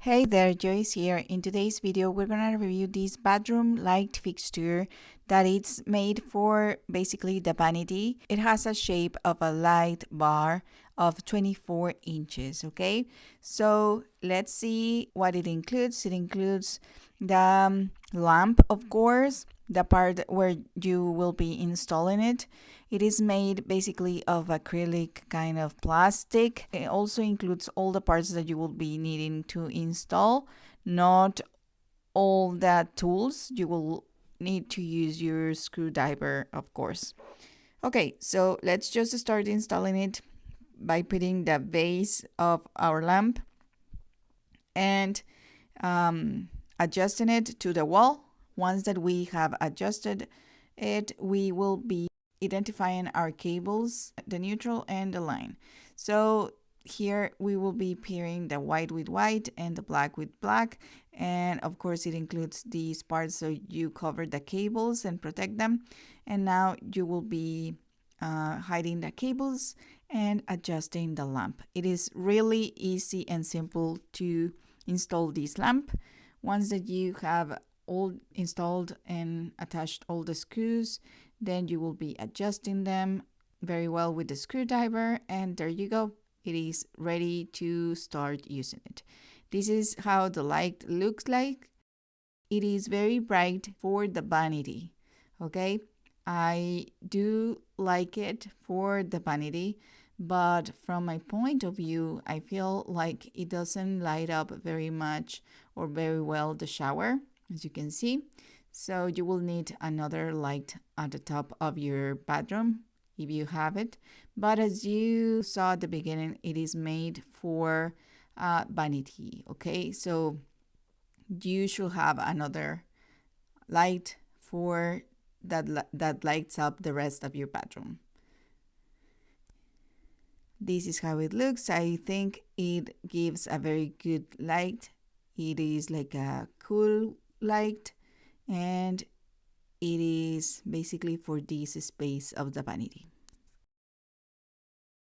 Hey there, Joyce here. In today's video, we're gonna review this bathroom light fixture that it's made for basically the vanity. It has a shape of a light bar of 24 inches, okay? So let's see what it includes. It includes the lamp, of course, the part where you will be installing it. It is made basically of acrylic kind of plastic. It also includes all the parts that you will be needing to install, not all the tools. You will need to use your screwdriver, of course. Okay, so let's just start installing it by putting the base of our lamp and adjusting it to the wall. Once that we have adjusted it, we will be identifying our cables, the neutral and the line. So here we will be pairing the white with white and the black with black, and of course it includes these parts so you cover the cables and protect them. And now you will be hiding the cables and adjusting the lamp. It is really easy and simple to install this lamp. Once that you have all installed and attached all the screws, then you will be adjusting them very well with the screwdriver, and there you go. It is ready to start using it. This is how the light looks like. It is very bright for the vanity, okay? I do like it for the vanity, but from my point of view, I feel like it doesn't light up very much or very well the shower, as you can see. So you will need another light at the top of your bathroom if you have it. But as you saw at the beginning, it is made for vanity, okay? So you should have another light for that lights up the rest of your bathroom. This is how it looks. I think it gives a very good light. It is like a cool light, and it is basically for this space of the vanity.